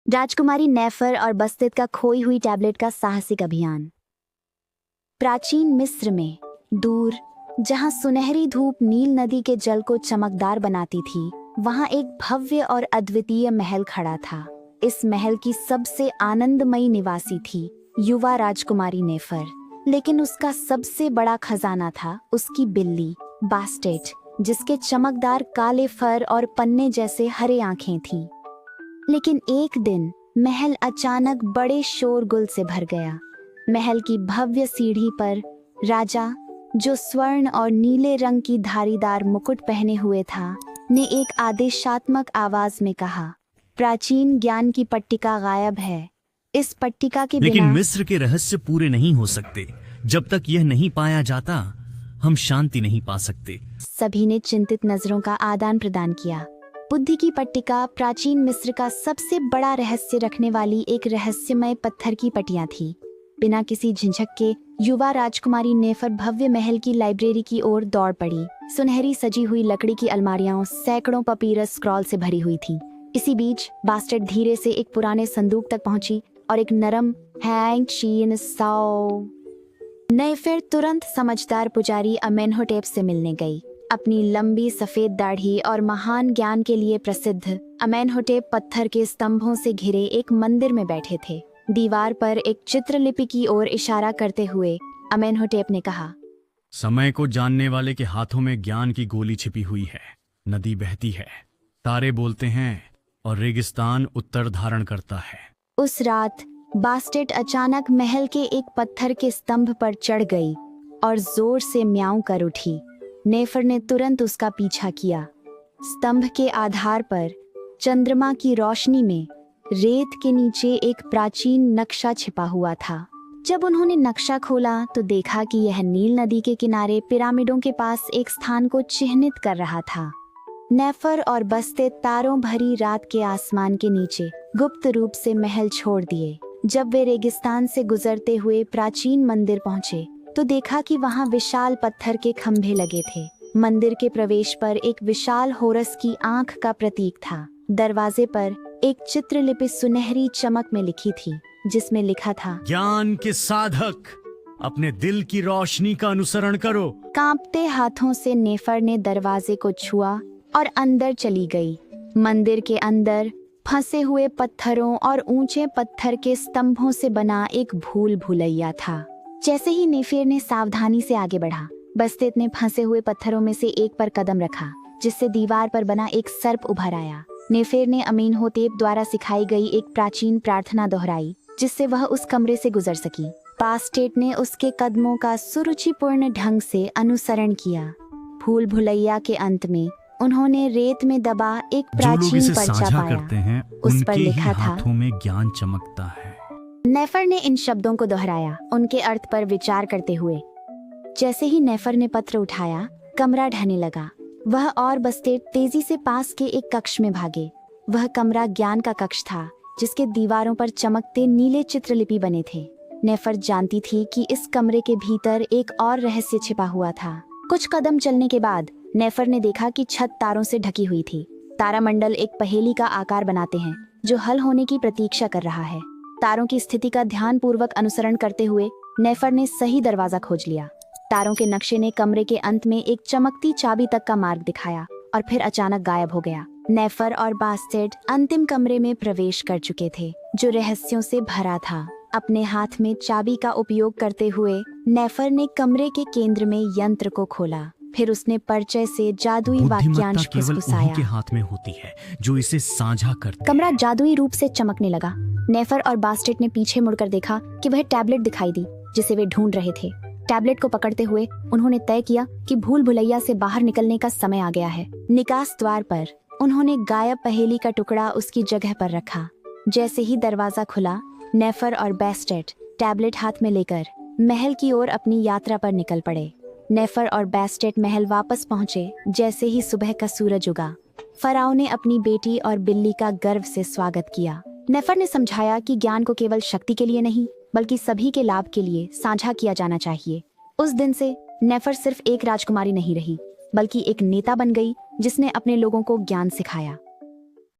राजकुमारी नेफर और बस्तित का खोई हुई टैबलेट का साहसिक अभियान। प्राचीन मिस्र में दूर, जहां सुनहरी धूप नील नदी के जल को चमकदार बनाती थी, वहां एक भव्य और अद्वितीय महल खड़ा था। इस महल की सबसे आनंदमयी निवासी थी युवा राजकुमारी नेफर, लेकिन उसका सबसे बड़ा खजाना था उसकी बिल्ली बास्टेट, जिसके चमकदार काले फर और पन्ने जैसे हरे आंखें थीं। लेकिन एक दिन महल अचानक बड़े शोरगुल से भर गया। महल की भव्य सीढ़ी पर राजा, जो स्वर्ण और नीले रंग की धारीदार मुकुट पहने हुए था, ने एक आदेशात्मक आवाज में कहा, प्राचीन ज्ञान की पट्टिका गायब है। इस पट्टिका के लेकिन बिना मिस्र के रहस्य पूरे नहीं हो सकते। जब तक यह नहीं पाया जाता, हम शांति नहीं पा सकते। सभी ने चिंतित नजरों का आदान प्रदान किया। बुद्धि की पट्टिका प्राचीन मिस्र का सबसे बड़ा रहस्य रखने वाली एक रहस्यमय पत्थर की पट्टियां थी। बिना किसी झिझक के युवा राजकुमारी नेफर भव्य महल की लाइब्रेरी की ओर दौड़ पड़ी। सुनहरी सजी हुई लकड़ी की अलमारियां सैकड़ों पपीरस स्क्रॉल से भरी हुई थीं। इसी बीच बास्टेट धीरे से एक पुराने संदूक तक पहुंची और एक नरम हैंग शीन साओ। नेफर तुरंत समझदार पुजारी अमेनहोटेप से मिलने गई। अपनी लंबी सफेद दाढ़ी और महान ज्ञान के लिए प्रसिद्ध अमेनहोटेप पत्थर के स्तंभों से घिरे एक मंदिर में बैठे थे। दीवार पर एक चित्रलिपि की ओर इशारा करते हुए अमेनहोटेप ने कहा, समय को जानने वाले के हाथों में ज्ञान की गोली छिपी हुई है। नदी बहती है, तारे बोलते हैं और रेगिस्तान उत्तर धारण करता है। उस रात बास्टेट अचानक महल के एक पत्थर के स्तंभ पर चढ़ गई और जोर से म्याऊं कर उठी। नेफर ने तुरंत उसका पीछा किया। स्तंभ के आधार पर चंद्रमा की रोशनी में रेत के नीचे एक प्राचीन नक्शा छिपा हुआ था। जब उन्होंने नक्शा खोला तो देखा कि यह नील नदी के किनारे पिरामिडों के पास एक स्थान को चिह्नित कर रहा था। नेफर और बस्ते तारों भरी रात के आसमान के नीचे गुप्त रूप से महल छोड़ दिए। जब वे रेगिस्तान से गुजरते हुए प्राचीन मंदिर पहुंचे तो देखा कि वहां विशाल पत्थर के खंभे लगे थे। मंदिर के प्रवेश पर एक विशाल होरस की आंख का प्रतीक था। दरवाजे पर एक चित्रलिपि सुनहरी चमक में लिखी थी, जिसमें लिखा था, ज्ञान के साधक, अपने दिल की रोशनी का अनुसरण करो। कांपते हाथों से नेफर ने दरवाजे को छुआ और अंदर चली गई। मंदिर के अंदर फंसे हुए पत्थरों और ऊंचे पत्थर के स्तंभों से बना एक भूल भुलैया था। जैसे ही नेफर ने सावधानी से आगे बढ़ा, बस्तेत ने फंसे हुए पत्थरों में से एक पर कदम रखा, जिससे दीवार पर बना एक सर्प उभर आया। नेफर ने अमेनहोटेप द्वारा सिखाई गई एक प्राचीन प्रार्थना दोहराई, जिससे वह उस कमरे से गुजर सकी। बास्टेट ने उसके कदमों का सुरुचिपूर्ण ढंग से अनुसरण किया। भूल भुलैया के अंत में उन्होंने रेत में दबा एक प्राचीन पर्चा पाया। उस पर लिखा था, हाथों में ज्ञान चमकता है। नेफर ने इन शब्दों को दोहराया, उनके अर्थ पर विचार करते हुए। जैसे ही नेफर ने पत्र उठाया, कमरा ढहने लगा। वह और बस्तेट तेजी से पास के एक कक्ष में भागे। वह कमरा ज्ञान का कक्ष था, जिसके दीवारों पर चमकते नीले चित्रलिपि बने थे। नेफर जानती थी कि इस कमरे के भीतर एक और रहस्य छिपा हुआ था। कुछ कदम चलने के बाद नेफर ने देखा कि छत तारों से ढकी हुई थी। तारामंडल एक पहेली का आकार बनाते हैं, जो हल होने की प्रतीक्षा कर रहा है। तारों की स्थिति का ध्यानपूर्वक अनुसरण करते हुए नेफर ने सही दरवाजा खोज लिया। तारों के नक्शे ने कमरे के अंत में एक चमकती चाबी तक का मार्ग दिखाया और फिर अचानक गायब हो गया। नेफर और बास्टेट अंतिम कमरे में प्रवेश कर चुके थे, जो रहस्यों से भरा था। अपने हाथ में चाबी का उपयोग करते हुए नेफर ने कमरे के केंद्र में यंत्र को खोला। फिर उसने परिचय से जादुई वाक्यांश फुसफुसाया। के हाथ में होती है जो इसे साझा करते। कमरा जादुई रूप से चमकने लगा। नेफर और बास्टेट ने पीछे मुड़कर देखा कि वह टैबलेट दिखाई दी, जिसे वे ढूंढ रहे थे। टैबलेट को पकड़ते हुए उन्होंने तय किया कि भूल भुलैया से बाहर निकलने का समय आ गया है। निकास द्वार पर उन्होंने गायब पहेली का टुकड़ा उसकी जगह पर रखा। जैसे ही दरवाजा खुला, नेफर और बास्टेट टैबलेट हाथ में लेकर महल की ओर अपनी यात्रा पर निकल पड़े। नेफर और बास्टेट महल वापस पहुंचे जैसे ही सुबह का सूरज उगा। फराओ ने अपनी बेटी और बिल्ली का गर्व से स्वागत किया। नेफर ने समझाया कि ज्ञान को केवल शक्ति के लिए नहीं, बल्कि सभी के लाभ के लिए साझा किया जाना चाहिए। उस दिन से नेफर सिर्फ एक राजकुमारी नहीं रही, बल्कि एक नेता बन गई, जिसने अपने लोगों को ज्ञान सिखाया।